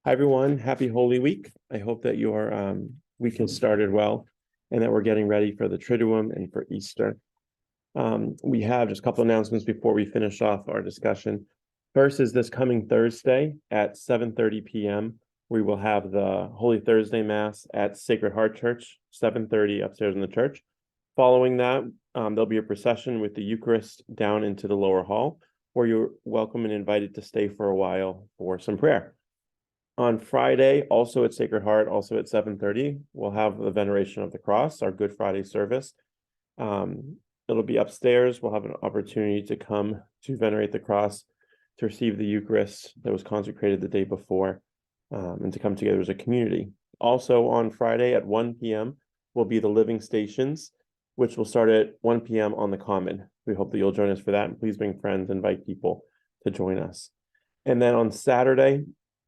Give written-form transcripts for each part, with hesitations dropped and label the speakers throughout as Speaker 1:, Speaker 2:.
Speaker 1: Hi, everyone. Happy Holy Week. I hope that your week has started well and that we're getting ready for the Triduum and for Easter. We have just a couple announcements before we finish off our discussion. First is this coming Thursday at 7:30 p.m. We will have the Holy Thursday Mass at Sacred Heart Church, 7:30 upstairs in the church. Following that, there'll be a procession with the Eucharist down into the lower hall, where you're welcome and invited to stay for a while for some prayer. On Friday, also at Sacred Heart, also at 7:30, we'll have the Veneration of the Cross, our Good Friday service. It'll be upstairs. We'll have an opportunity to come to venerate the cross, to receive the Eucharist that was consecrated the day before, and to come together as a community. Also on Friday at 1 p.m. will be the Living Stations, which will start at 1 p.m. on the Common. We hope that you'll join us for that, and please bring friends, invite people to join us. And then on Saturday,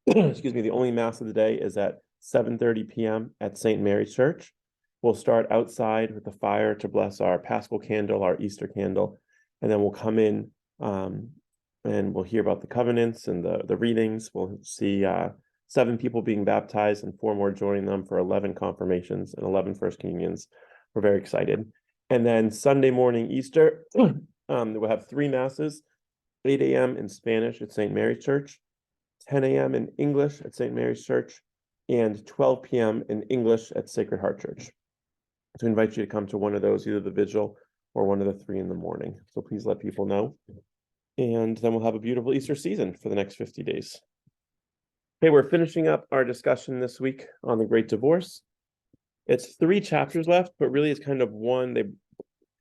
Speaker 1: excuse me, the only Mass of the day is at 7:30 p.m. at St. Mary's Church. We'll start outside with the fire to bless our Paschal candle, our Easter candle, and then we'll come in and we'll hear about the covenants and the readings. We'll see 7 people being baptized and 4 more joining them for 11 confirmations and 11 First Communions. We're very excited. And then Sunday morning Easter, we'll have 3 Masses, 8 a.m. in Spanish at St. Mary's Church, 10 a.m. in English at St. Mary's Church, and 12 p.m. in English at Sacred Heart Church. So I invite you to come to one of those, either the vigil or one of the 3 in the morning. So please let people know. And then we'll have a beautiful Easter season for the next 50 days. Okay, we're finishing up our discussion this week on the Great Divorce. It's 3 chapters left, but really it's kind of one, they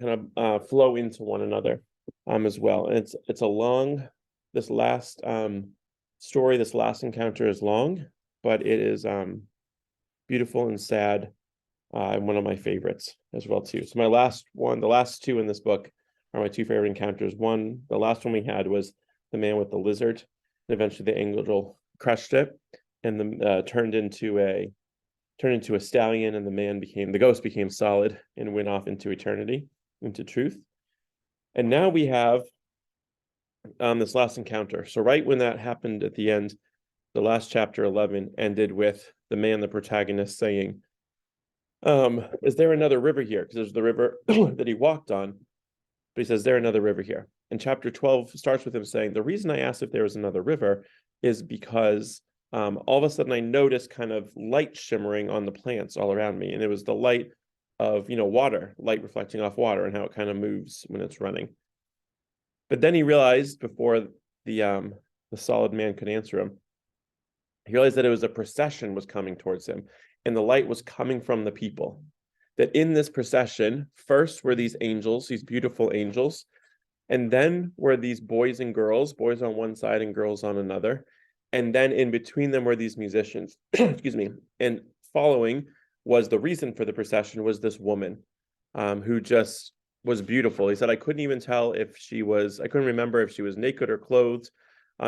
Speaker 1: kind of flow into one another as well. And it's a long, this last story, this last encounter is long, but it is beautiful and sad, and one of my favorites as well too. So my last one, the last 2 in this book are my 2 favorite encounters. One, the last one we had was the man with the lizard, and eventually the angel crushed it and turned into a stallion, and the ghost became solid and went off into eternity, into truth. And now we have this last encounter. So right when that happened at the end, the last chapter 11 ended with the man, the protagonist, saying, is there another river here? Because there's the river that he walked on, but he says, is there another river here? And chapter 12 starts with him saying, the reason I asked if there was another river is because all of a sudden I noticed kind of light shimmering on the plants all around me. And it was the light of, water, light reflecting off water, and how it kind of moves when it's running. But then he realized, before the solid man could answer him, he realized that it was a procession was coming towards him, and the light was coming from the people. That in this procession, first were these angels, these beautiful angels, and then were these boys and girls, boys on one side and girls on another, and then in between them were these musicians. Excuse me. And following was the reason for the procession was this woman who just was beautiful. He said, I couldn't remember if she was naked or clothed.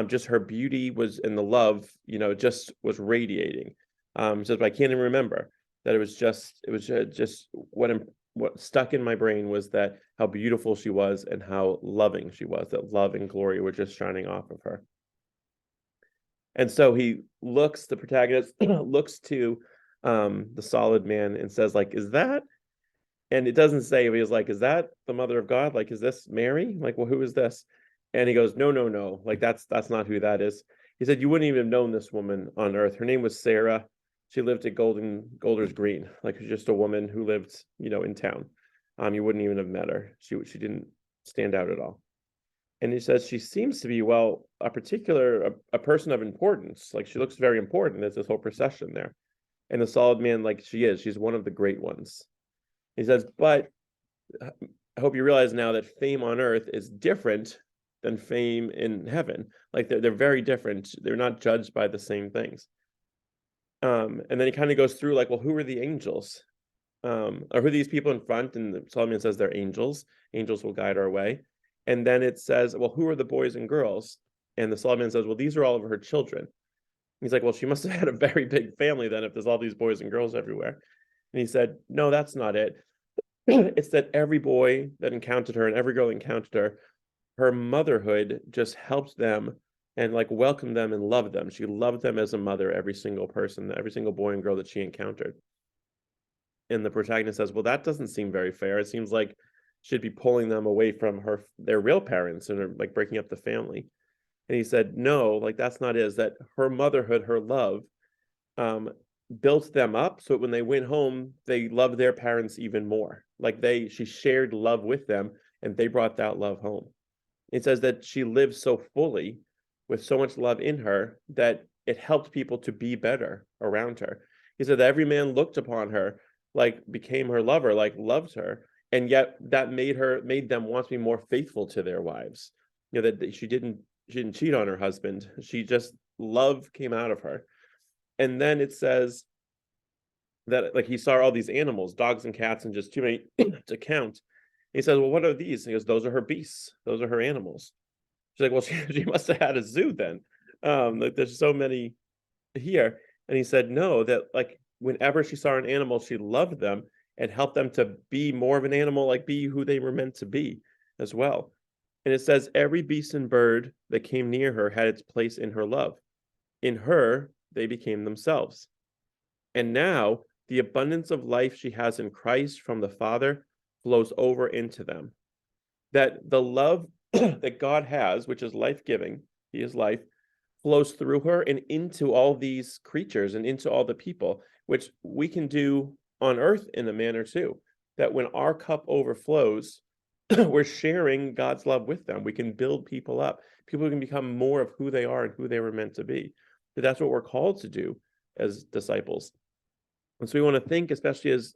Speaker 1: Just her beauty was, and the love, just was radiating. He says, but I can't even remember that. It was just what stuck in my brain was that how beautiful she was and how loving she was, that love and glory were just shining off of her. And so the protagonist looks to the solid man and says, like, is that? And it doesn't say, but he was like, is that the mother of God? Like, is this Mary? Like, well, who is this? And he goes, no. Like, that's not who that is. He said, you wouldn't even have known this woman on earth. Her name was Sarah. She lived at Golders Green. Like, she's just a woman who lived, in town. You wouldn't even have met her. She didn't stand out at all. And he says, she seems to be, a person of importance. Like, she looks very important. There's this whole procession there. And the solid man, like, she's one of the great ones. He says, but I hope you realize now that fame on earth is different than fame in heaven. Like, they're very different. They're not judged by the same things. And then he kind of goes through, like, well, who are the angels? Or who are these people in front? And Solomon says they're angels. Angels will guide our way. And then it says, well, who are the boys and girls? And the Solomon says, well, these are all of her children. He's like, well, she must have had a very big family then, if there's all these boys and girls everywhere. And he said, no, that's not it. It's that every boy that encountered her and every girl that encountered her, her motherhood just helped them and like welcomed them and loved them. She loved them as a mother, every single person, every single boy and girl that she encountered. And the protagonist says, well, that doesn't seem very fair. It seems like she'd be pulling them away from their real parents, and like breaking up the family. And he said, no, like that's not it. Is that her motherhood, her love, um, built them up so that when they went home, they loved their parents even more. Like she shared love with them, and they brought that love home. It says that she lived so fully with so much love in her that it helped people to be better around her. He said that every man looked upon her, like became her lover, like loved her, and yet that made them want to be more faithful to their wives. That she didn't cheat on her husband. She just, love came out of her. And then it says that like he saw all these animals, dogs and cats, and just too many to count. He says, well, what are these? And he goes, those are her beasts. Those are her animals. She's like, well, she must have had a zoo then. Like there's so many here. And he said, no, that like whenever she saw an animal, she loved them and helped them to be more of an animal, like be who they were meant to be as well. And it says, every beast and bird that came near her had its place in her love. In her, they became themselves. And now the abundance of life she has in Christ from the Father flows over into them. That the love that God has, which is life-giving, he is life, flows through her and into all these creatures and into all the people, which we can do on earth in a manner too. That when our cup overflows, we're sharing God's love with them. We can build people up. People can become more of who they are and who they were meant to be. But that's what we're called to do as disciples. And so we want to think, especially as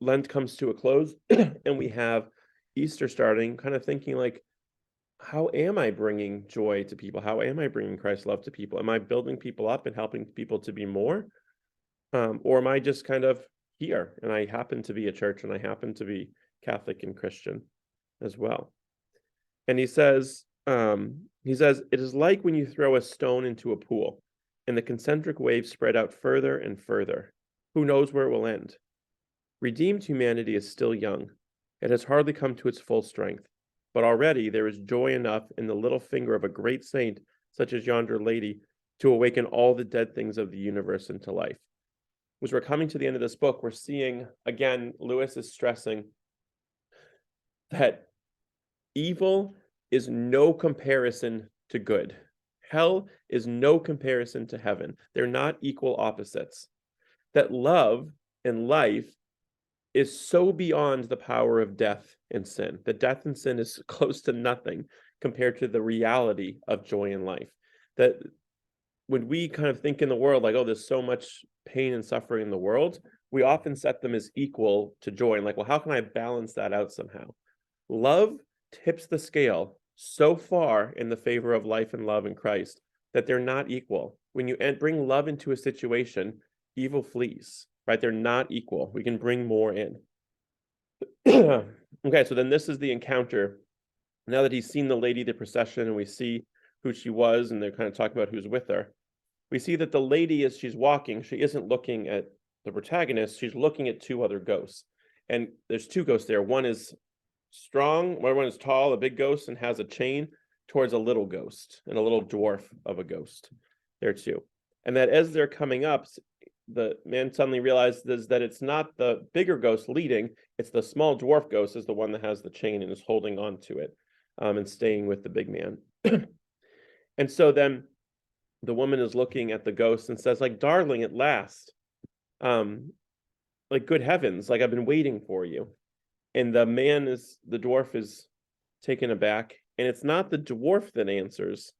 Speaker 1: Lent comes to a close and we have Easter starting, kind of thinking like, how am I bringing joy to people? How am I bringing Christ's love to people? Am I building people up and helping people to be more? Or am I just kind of here and I happen to be a church and I happen to be Catholic and Christian as well? And he says, it is like when you throw a stone into a pool and the concentric waves spread out further and further. Who knows where it will end? Redeemed humanity is still young. It has hardly come to its full strength, but already there is joy enough in the little finger of a great saint, such as yonder lady, to awaken all the dead things of the universe into life. As we're coming to the end of this book, we're seeing, again, Lewis is stressing that evil is no comparison to good. Hell is no comparison to heaven. They're not equal opposites. That love and life is so beyond the power of death and sin. That death and sin is close to nothing compared to the reality of joy in life. That when we kind of think in the world like, oh, there's so much pain and suffering in the world, we often set them as equal to joy. And like, well, how can I balance that out somehow? Love tips the scale so far in the favor of life and love in Christ that they're not equal. When you bring love into a situation, evil flees, right? They're not equal. We can bring more in. Okay, so then this is the encounter. Now that he's seen the lady, the procession, and we see who she was, and they're kind of talking about who's with her, we see that the lady, as she's walking, she isn't looking at the protagonist, she's looking at two other ghosts. And there's two ghosts there. One is strong, one is tall, a big ghost, and has a chain towards a little ghost, and a little dwarf of a ghost there too. And that as they're coming up, the man suddenly realizes that it's not the bigger ghost leading, it's the small dwarf ghost is the one that has the chain and is holding on to it, and staying with the big man. And so then the woman is looking at the ghost and says, like, darling, at last, like, good heavens, like, I've been waiting for you. And the dwarf is taken aback, and it's not the dwarf that answers,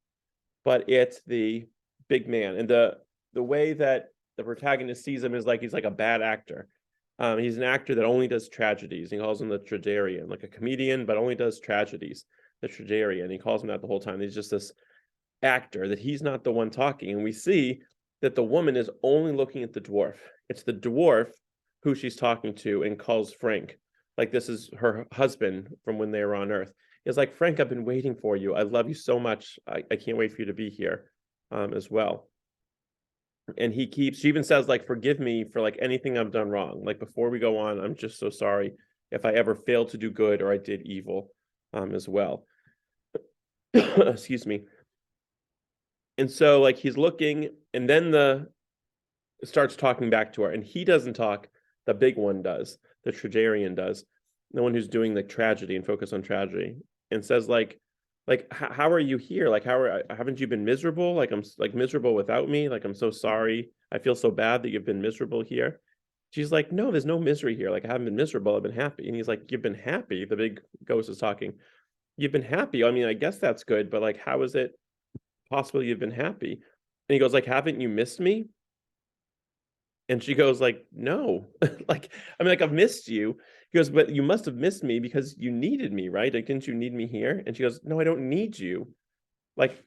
Speaker 1: but it's the big man. And the way that the protagonist sees him is like he's like a bad actor. He's an actor that only does tragedies. He calls him the tragedian, like a comedian, but only does tragedies, the tragedian. He calls him that the whole time. He's just this actor, that he's not the one talking. And we see that the woman is only looking at the dwarf. It's the dwarf who she's talking to and calls Frank. Like this is her husband from when they were on Earth. He's like, Frank, I've been waiting for you. I love you so much. I can't wait for you to be here as well. And she even says, like, forgive me for like anything I've done wrong. Like before we go on, I'm just so sorry if I ever failed to do good or I did evil as well. excuse me. And so like he's looking, and then the starts talking back to her, and he doesn't talk, the big one does, the tragedian does, the one who's doing the tragedy and focus on tragedy, and says like how are you here, like haven't you been miserable, like I'm like miserable without me, like I'm so sorry, I feel so bad that you've been miserable here. She's like, no, there's no misery here, like I haven't been miserable, I've been happy. And he's like, you've been happy, the big ghost is talking, you've been happy, I mean, I guess that's good, but like how is it possible you've been happy? And he goes like, haven't you missed me? And she goes like, no, like, I mean, like, I've missed you. He goes, but you must have missed me because you needed me, right? Like, didn't you need me here? And she goes, no, I don't need you. Like,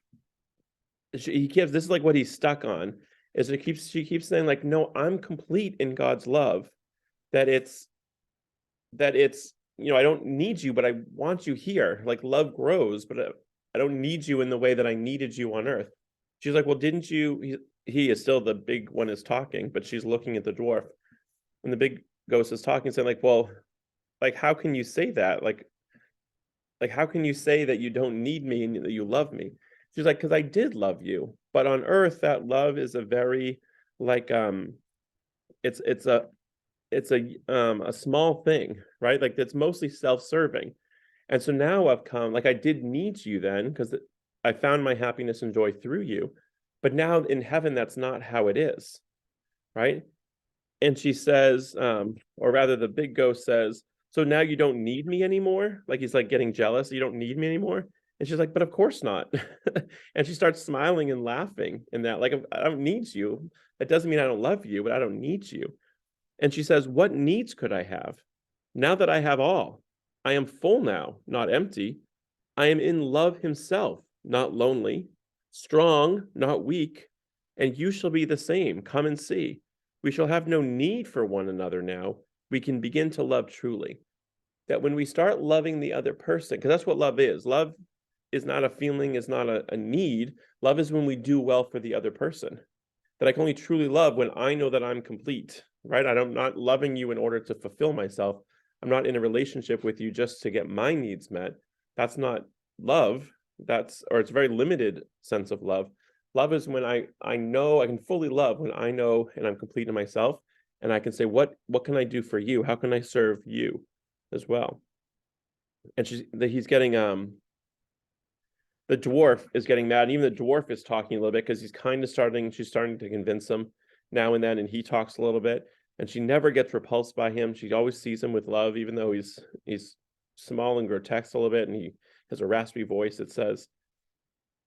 Speaker 1: he keeps, this is like what he's stuck on, is she keeps saying like, no, I'm complete in God's love, that it's, I don't need you, but I want you here. Like, love grows, but I don't need you in the way that I needed you on earth. She's like, well, didn't you, he is still, the big one is talking, but she's looking at the dwarf. And the big ghost is talking, saying like, well, like, how can you say that? Like how can you say that you don't need me and that you love me? She's like, because I did love you, but on earth that love is a very like it's a small thing, right? Like it's mostly self-serving. And so now I've come, like I did need you then because I found my happiness and joy through you. But now in heaven, that's not how it is, right? And she says, or rather, the big ghost says, so now you don't need me anymore? Like he's like getting jealous. You don't need me anymore? And she's like, but of course not. And she starts smiling and laughing in that, like, I don't need you. That doesn't mean I don't love you, but I don't need you. And she says, what needs could I have? Now that I have all, I am full now, not empty. I am in love himself, not lonely, strong, not weak. And you shall be the same. Come and see. We shall have no need for one another now. We can begin to love truly. That when we start loving the other person, because that's what love is. Love is not a feeling, is not a need. Love is when we do well for the other person. That I can only truly love when I know that I'm complete, right? I'm not loving you in order to fulfill myself. I'm not in a relationship with you just to get my needs met. That's not love. Or it's a very limited sense of love. Love is when I know I can fully love when I know and I'm complete in myself, and I can say, what can I do for you? How can I serve you as well? And he's getting the dwarf is getting mad. And even the dwarf is talking a little bit because she's starting to convince him now and then, and he talks a little bit, and she never gets repulsed by him. She always sees him with love, even though he's small and grotesque a little bit, and he has a raspy voice, it says.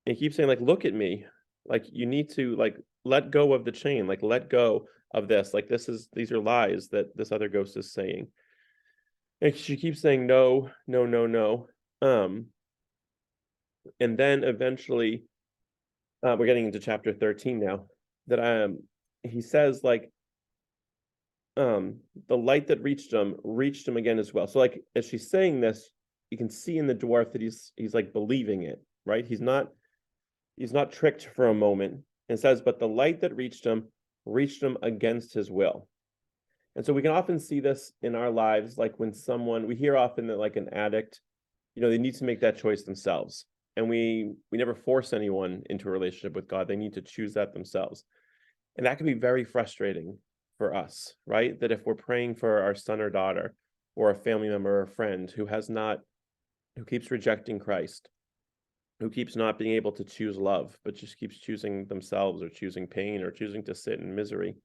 Speaker 1: And he keeps saying, like, look at me. Like, you need to like let go of the chain, like let go of this. Like these are lies that this other ghost is saying. And she keeps saying no, no, no, no. And then eventually we're getting into chapter 13 now, that he says like the light that reached him again as well. So like as she's saying this, you can see in the dwarf that he's like believing it, right? He's not tricked for a moment. And says, but the light that reached him against his will. And so we can often see this in our lives, like when we hear often that like an addict, they need to make that choice themselves. And we never force anyone into a relationship with God. They need to choose that themselves. And that can be very frustrating for us, right? That if we're praying for our son or daughter or a family member or a friend who keeps rejecting Christ, who keeps not being able to choose love, but just keeps choosing themselves or choosing pain or choosing to sit in misery,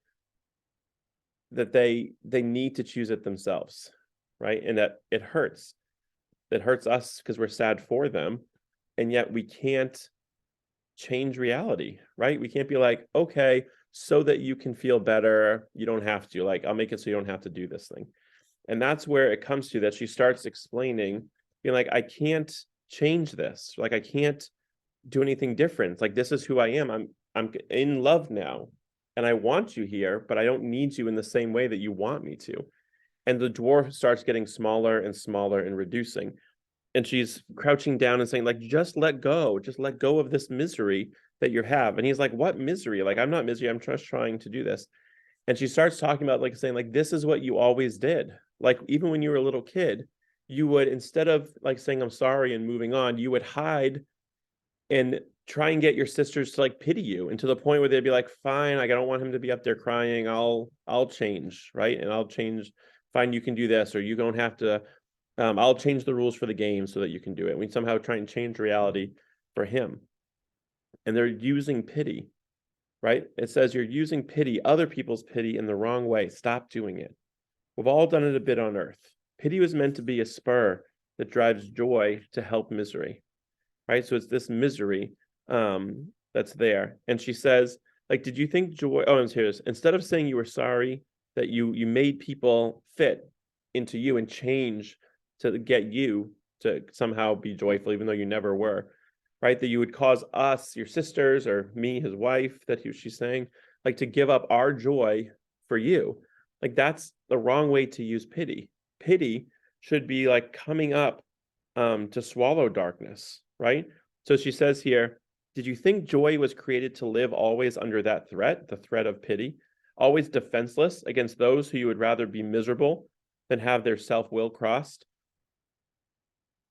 Speaker 1: that they need to choose it themselves, right? And that it hurts. It hurts us because we're sad for them, and yet we can't change reality, right? We can't be like, okay, so that you can feel better, you don't have to. Like, I'll make it so you don't have to do this thing. And that's where it comes to, that she starts explaining, being like, I can't change this. Like, I can't do anything different. Like, this is who I am. I'm in love now, and I want you here, but I don't need you in the same way that you want me to. And the dwarf starts getting smaller and smaller and reducing. And she's crouching down and saying, like, just let go of this misery that you have. And he's like, what misery? Like, I'm not misery. I'm just trying to do this. And she starts talking about, like, saying, like, this is what you always did. Like, even when you were a little kid, you would, instead of like saying, I'm sorry and moving on, you would hide and try and get your sisters to like pity you, and to the point where they'd be like, fine, like, I don't want him to be up there crying. I'll change, right? And I'll change. Fine, you can do this, or you don't have to. I'll change the rules for the game so that you can do it. We somehow try and change reality for him. And they're using pity, right? It says you're using pity, other people's pity, in the wrong way. Stop doing it. We've all done it a bit on earth. Pity was meant to be a spur that drives joy to help misery, right? So it's this misery that's there. And she says, like, did you think joy? Oh, and here's, instead of saying you were sorry that you made people fit into you and change to get you to somehow be joyful, even though you never were, right? That you would cause us, your sisters, or me, his wife, she's saying, like, to give up our joy for you. Like, that's the wrong way to use pity. Pity should be like coming up to swallow darkness, right? So she says here, did you think joy was created to live always under that threat, the threat of pity, always defenseless against those who you would rather be miserable than have their self-will crossed?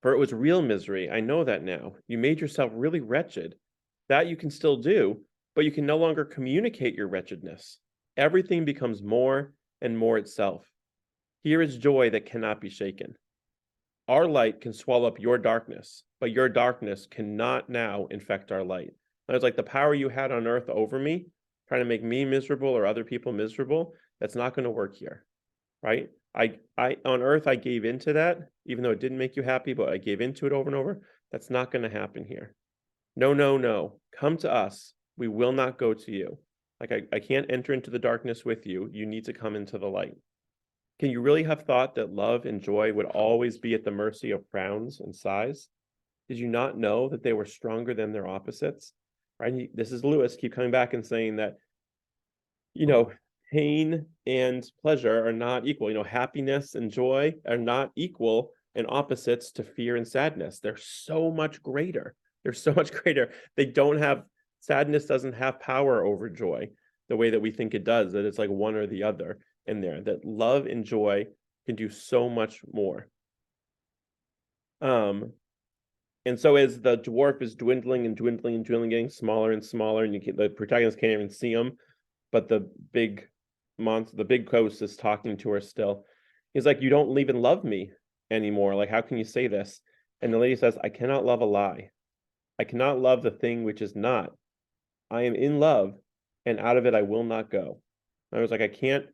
Speaker 1: For it was real misery, I know that now. You made yourself really wretched. That you can still do, but you can no longer communicate your wretchedness. Everything becomes more and more itself. Here is joy that cannot be shaken. Our light can swallow up your darkness, but your darkness cannot now infect our light. And it's like the power you had on earth over me, trying to make me miserable or other people miserable, that's not going to work here, right? I on earth, I gave into that, even though it didn't make you happy, but I gave into it over and over. That's not going to happen here. No, no, no. Come to us. We will not go to you. Like, I can't enter into the darkness with you. You need to come into the light. Can you really have thought that love and joy would always be at the mercy of frowns and sighs? Did you not know that they were stronger than their opposites? Right? This is Lewis keep coming back and saying that, pain and pleasure are not equal. Happiness and joy are not equal and opposites to fear and sadness. They're so much greater. They're so much greater. Sadness doesn't have power over joy the way that we think it does, that it's like one or the other in there, that love and joy can do so much more. And so as the dwarf is dwindling and dwindling and dwindling, getting smaller and smaller, and the protagonist can't even see him, but the big ghost is talking to her still. He's like, you don't even love me anymore. Like, how can you say this? And the lady says, I cannot love a lie. I cannot love the thing which is not. I am in love, and out of it I will not go. I was like, I can't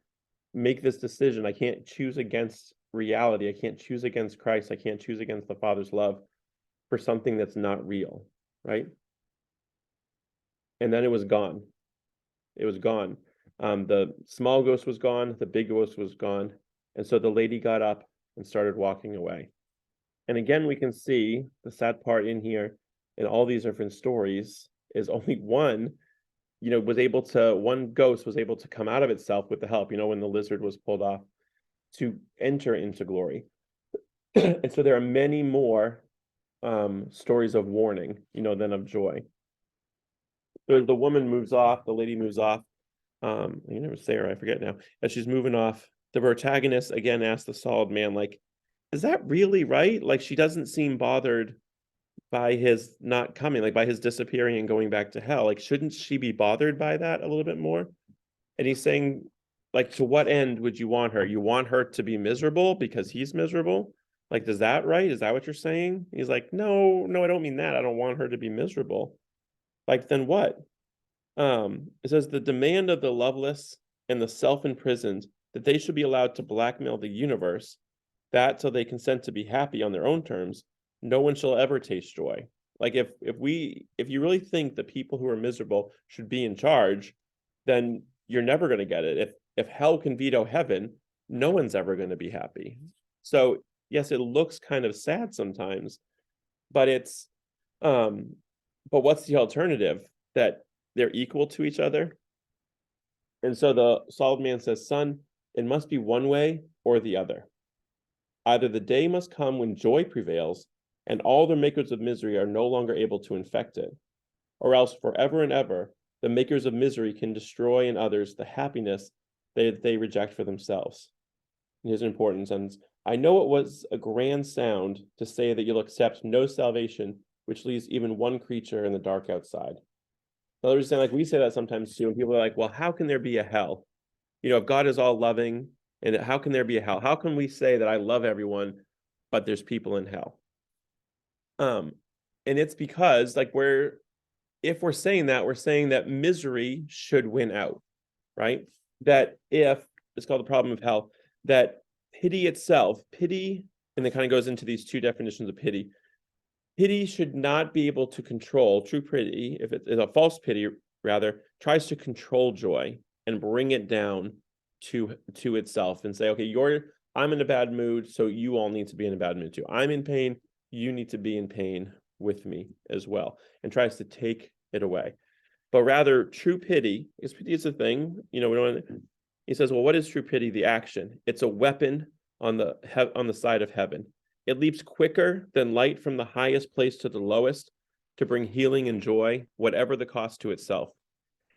Speaker 1: make this decision. I can't choose against reality. I can't choose against Christ. I can't choose against the Father's love for something that's not real, right? And then it was gone. It was gone. The small ghost was gone. The big ghost was gone. And so the lady got up and started walking away. And again, we can see the sad part in here in all these different stories is only one ghost was able to come out of itself with the help, when the lizard was pulled off, to enter into glory. And so there are many more stories of warning, than of joy. The woman moves off, the lady moves off. You never say her, I forget now. As she's moving off, the protagonist again asks the solid man, like, is that really right? Like, she doesn't seem bothered by his not coming, like by his disappearing and going back to hell. Like, shouldn't she be bothered by that a little bit more? And he's saying, like, to what end would you want her? You want her to be miserable because he's miserable? Like, is that right? Is that what you're saying? He's like, no, I don't mean that. I don't want her to be miserable. Like, then what? It says the demand of the loveless and the self-imprisoned that they should be allowed to blackmail the universe, that so they consent to be happy on their own terms, no one shall ever taste joy. Like, if you really think the people who are miserable should be in charge, then you're never going to get it. If hell can veto heaven, no one's ever going to be happy. So yes, it looks kind of sad sometimes, but but what's the alternative? That they're equal to each other. And so the solid man says, son, it must be one way or the other. Either the day must come when joy prevails and all the makers of misery are no longer able to infect it, or else forever and ever, the makers of misery can destroy in others the happiness they reject for themselves. And here's an important sentence. I know it was a grand sound to say that you'll accept no salvation which leaves even one creature in the dark outside. In other words, saying, like we say that sometimes too, and people are like, well, how can there be a hell? If God is all loving, and how can there be a hell? How can we say that I love everyone, but there's people in hell? And it's because if we're saying that, we're saying that misery should win out, right? That if it's called the problem of hell, that pity itself, and it kind of goes into these two definitions of pity. Pity should not be able to control true pity. If it is a false pity, rather, tries to control joy and bring it down to itself and say, okay, I'm in a bad mood, so you all need to be in a bad mood too. I'm in pain, you need to be in pain with me as well, and tries to take it away. But rather, true pity, because pity is a thing, he says, well, what is true pity? The action. It's a weapon on the side of heaven. It leaps quicker than light from the highest place to the lowest to bring healing and joy, whatever the cost to itself.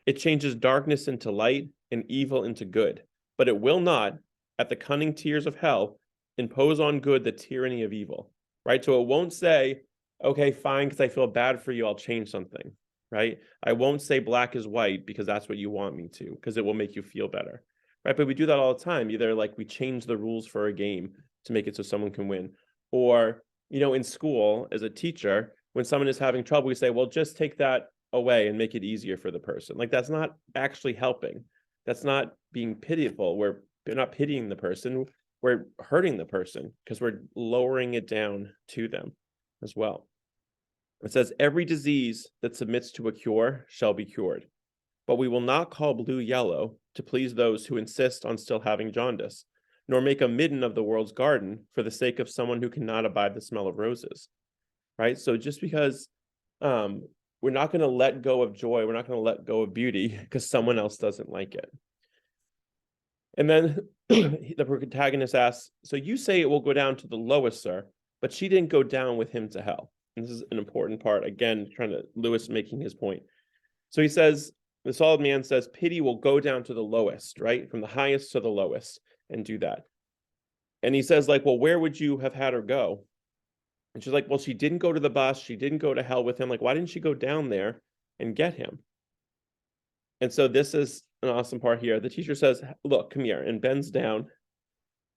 Speaker 1: It changes darkness into light and evil into good, but it will not, at the cunning tears of hell, impose on good the tyranny of evil, right? So it won't say, okay, fine, because I feel bad for you, I'll change something, right? I won't say black is white because that's what you want me to, because it will make you feel better, right? But we do that all the time. Either like we change the rules for a game to make it so someone can win, or, in school as a teacher, when someone is having trouble, we say, well, just take that away and make it easier for the person. Like, that's not actually helping. That's not being pitiful. We're not pitying the person. We're hurting the person because we're lowering it down to them as well. It says, every disease that submits to a cure shall be cured, but we will not call blue yellow to please those who insist on still having jaundice, nor make a midden of the world's garden for the sake of someone who cannot abide the smell of roses, right? So just because we're not going to let go of joy, we're not going to let go of beauty because someone else doesn't like it. And then the protagonist asks, so you say it will go down to the lowest, sir, but she didn't go down with him to hell. And this is an important part, again, Lewis making his point. So he says, the solid man says, pity will go down to the lowest, right? From the highest to the lowest, and do that. And he says, like, well, where would you have had her go? And she's like, well, she didn't go to the bus. She didn't go to hell with him. Like, why didn't she go down there and get him? And so this is an awesome part here. The teacher says, look, come here, and bends down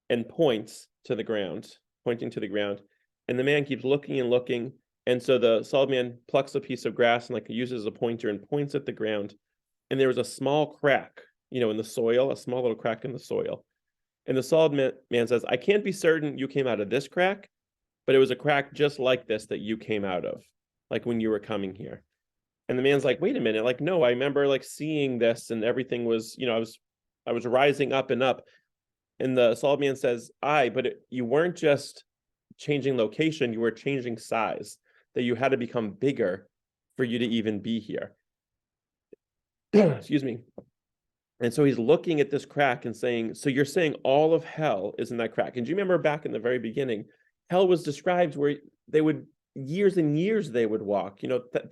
Speaker 1: and points to the ground, pointing to the ground. And the man keeps looking and looking. And so the solid man plucks a piece of grass and uses a pointer and points at the ground. And there was a small crack, in the soil, a small little crack in the soil. And the solid man says, I can't be certain you came out of this crack, but it was a crack just like this that you came out of, like when you were coming here. And the man's like, wait a minute, like, no, I remember like seeing this and everything was, I was rising up and up. And the solid man says, but you weren't just changing location, you were changing size, that you had to become bigger for you to even be here. Excuse me. And so he's looking at this crack and saying, so you're saying all of hell is in that crack. And do you remember back in the very beginning, hell was described where years and years they would walk,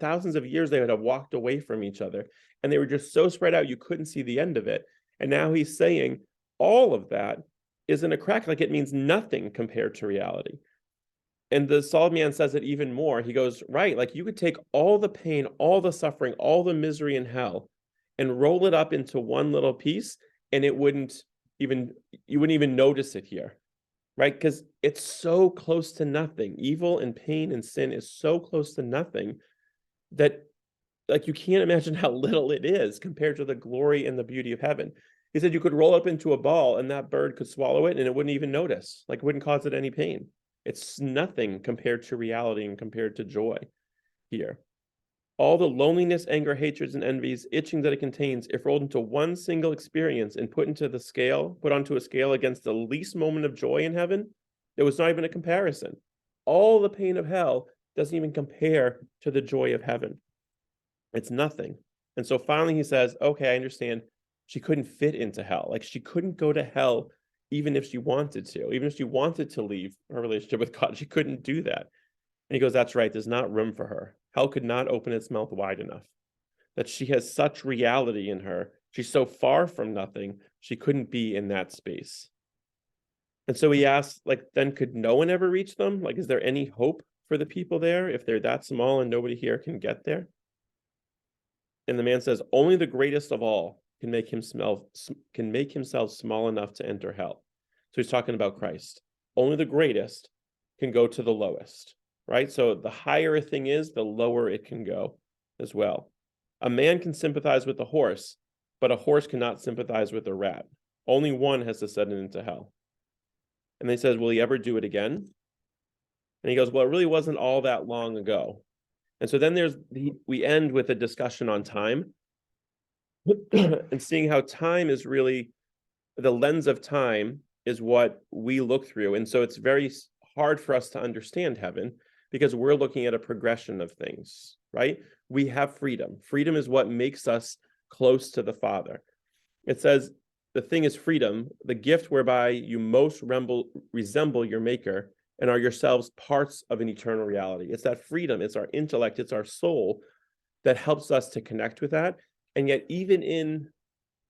Speaker 1: thousands of years they would have walked away from each other. And they were just so spread out, you couldn't see the end of it. And now he's saying all of that is in a crack, like it means nothing compared to reality. And the solid man says it even more. He goes, right, like you could take all the pain, all the suffering, all the misery in hell and roll it up into one little piece, and you wouldn't even notice it here, right? Because it's so close to nothing. Evil and pain and sin is so close to nothing that like you can't imagine how little it is compared to the glory and the beauty of heaven. He said you could roll up into a ball and that bird could swallow it and it wouldn't even notice, like it wouldn't cause it any pain. It's nothing compared to reality and compared to joy here. All the loneliness, anger, hatreds, and envies, itching that it contains, if rolled into one single experience and put onto a scale against the least moment of joy in heaven, there was not even a comparison. All the pain of hell doesn't even compare to the joy of heaven. It's nothing. And so finally he says, okay, I understand. She couldn't fit into hell. Like she couldn't go to hell even if she wanted to. Even if she wanted to leave her relationship with God, she couldn't do that. And he goes, that's right. There's not room for her. Hell could not open its mouth wide enough. That she has such reality in her. She's so far from nothing. She couldn't be in that space. And so he asks, like, then could no one ever reach them? Like, is there any hope for the people there if they're that small and nobody here can get there? And the man says, only the greatest of all can make himself small enough to enter hell. So he's talking about Christ. Only the greatest can go to the lowest, right? So the higher a thing is, the lower it can go as well. A man can sympathize with a horse, but a horse cannot sympathize with a rat. Only one has descended into hell. And then he says, will he ever do it again? And he goes, well, it really wasn't all that long ago. And so then we end with a discussion on time and seeing how time is really, the lens of time is what we look through. And so it's very hard for us to understand heaven because we're looking at a progression of things, right? We have freedom. Freedom is what makes us close to the Father. It says, the thing is freedom, the gift whereby you most resemble your maker and are yourselves parts of an eternal reality. It's that freedom, it's our intellect, it's our soul that helps us to connect with that. And yet, even in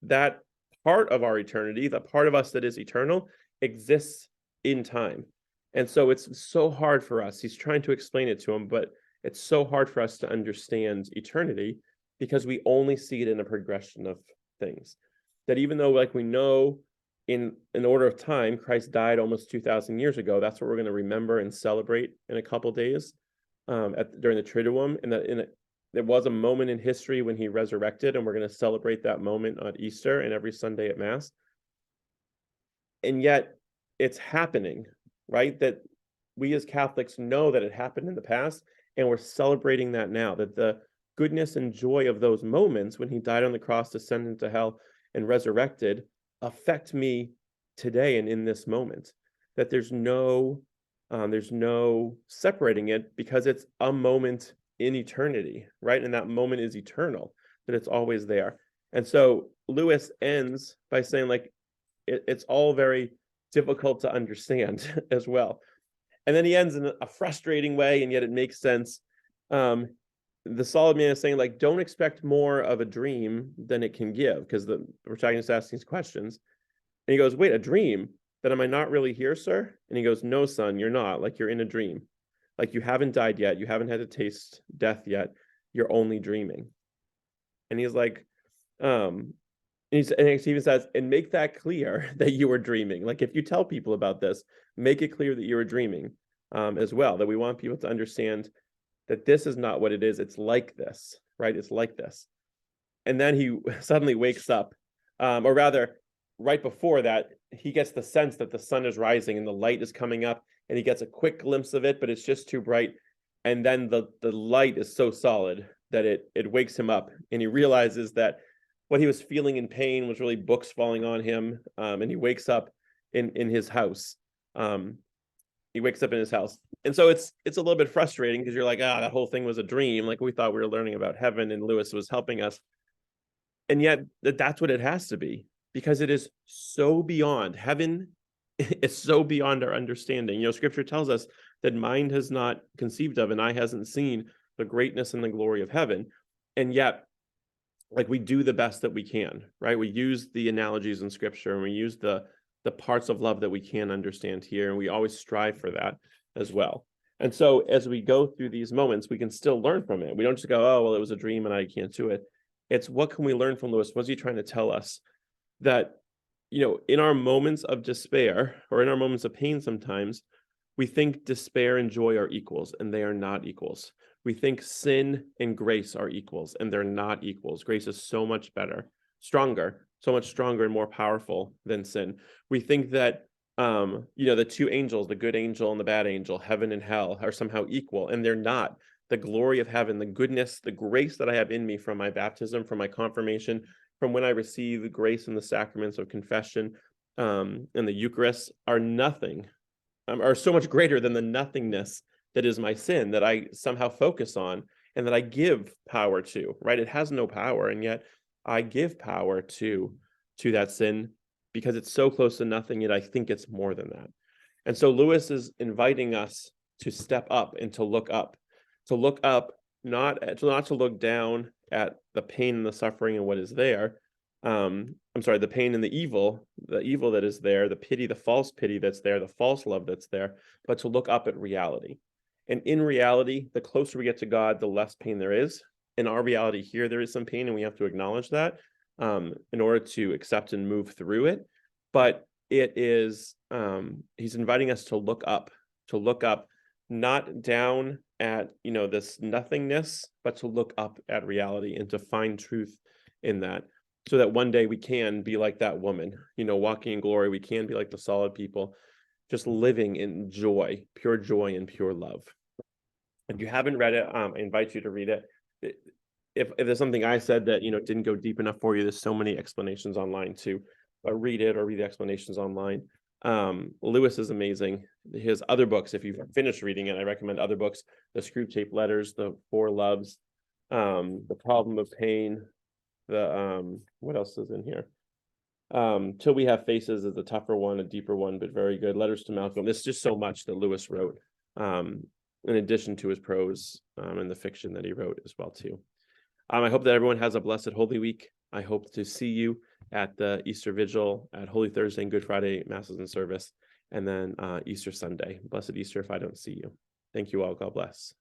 Speaker 1: that part of our eternity, the part of us that is eternal, exists in time. And so it's so hard for us. He's trying to explain it to him, but it's so hard for us to understand eternity because we only see it in a progression of things. That even though, like, we know in an order of time, Christ died almost 2,000 years ago. That's what we're going to remember and celebrate in a couple days during the Triduum. And that there was a moment in history when he resurrected, and we're going to celebrate that moment on Easter and every Sunday at Mass. And yet it's happening, right? That we as Catholics know that it happened in the past, and we're celebrating that now, that the goodness and joy of those moments when he died on the cross, descended into hell, and resurrected affect me today and in this moment. That there's no separating it because it's a moment in eternity, right? And that moment is eternal, that it's always there. And so Lewis ends by saying, like, it's all very difficult to understand as well. And then he ends in a frustrating way, and yet it makes sense. The solid man is saying, like, don't expect more of a dream than it can give, because the protagonist asks these questions. And he goes, wait, a dream? Then am I not really here, sir? And he goes, no, son, you're not. Like, you're in a dream. Like, you haven't died yet. You haven't had to taste death yet. You're only dreaming. And he's like, and he even says, and make that clear that you were dreaming. Like, if you tell people about this, make it clear that you were dreaming as well, that we want people to understand that this is not what it is. It's like this, right? It's like this. And then he suddenly wakes up, or rather, right before that, he gets the sense that the sun is rising and the light is coming up, and he gets a quick glimpse of it, but it's just too bright. And then the light is so solid that it wakes him up, and he realizes that what he was feeling in pain was really books falling on him, and he wakes up in his house. He wakes up in his house. And so it's a little bit frustrating because you're like, that whole thing was a dream. Like, we thought we were learning about heaven and Lewis was helping us. And yet that's what it has to be, because it is so beyond heaven. It's so beyond our understanding. You know, scripture tells us that mind has not conceived of and eye hasn't seen the greatness and the glory of heaven. And yet, like, we do the best that we can, right? We use the analogies in scripture, and we use the parts of love that we can understand here, and we always strive for that as well. And so as we go through these moments, we can still learn from it. We don't just go, oh, well, it was a dream and I can't do it. It's what can we learn from Lewis? What's he trying to tell us? That, you know, in our moments of despair or in our moments of pain, sometimes we think despair and joy are equals, and they are not equals. We think sin and grace are equals, and they're not equals. Grace is so much better, stronger, so much stronger and more powerful than sin. We think that, the two angels, the good angel and the bad angel, heaven and hell, are somehow equal, and they're not. The glory of heaven, the goodness, the grace that I have in me from my baptism, from my confirmation, from when I receive the grace in the sacraments of confession and the Eucharist, are nothing, are so much greater than the nothingness that is my sin, that I somehow focus on and that I give power to, right? It has no power, and yet I give power to that sin because it's so close to nothing, yet I think it's more than that. And so Lewis is inviting us to step up and to look up, not to look down at the pain and the suffering and what is there. The pain and the evil that is there, the pity, the false pity that's there, the false love that's there, but to look up at reality. And in reality, the closer we get to God, the less pain there is. In our reality here, there is some pain, and we have to acknowledge that in order to accept and move through it. But it is, he's inviting us to look up, not down at, this nothingness, but to look up at reality and to find truth in that, so that one day we can be like that woman, walking in glory. We can be like the solid people, just living in joy, pure joy and pure love. If you haven't read it, I invite you to read it. If there's something I said that didn't go deep enough for you, there's so many explanations online too. Read it or read the explanations online. Lewis is amazing. His other books, if you've finished reading it, I recommend other books: The Screwtape Letters, The Four Loves, The Problem of Pain. What else is in here? Till We Have Faces is a tougher one, a deeper one, but very good. Letters to Malcolm. There's just so much that Lewis wrote, in addition to his prose and the fiction that he wrote as well too. I hope that everyone has a blessed Holy Week. I hope to see you at the Easter Vigil, at Holy Thursday and Good Friday Masses and service, and then Easter Sunday. Blessed Easter if I don't see you. Thank you all. God bless.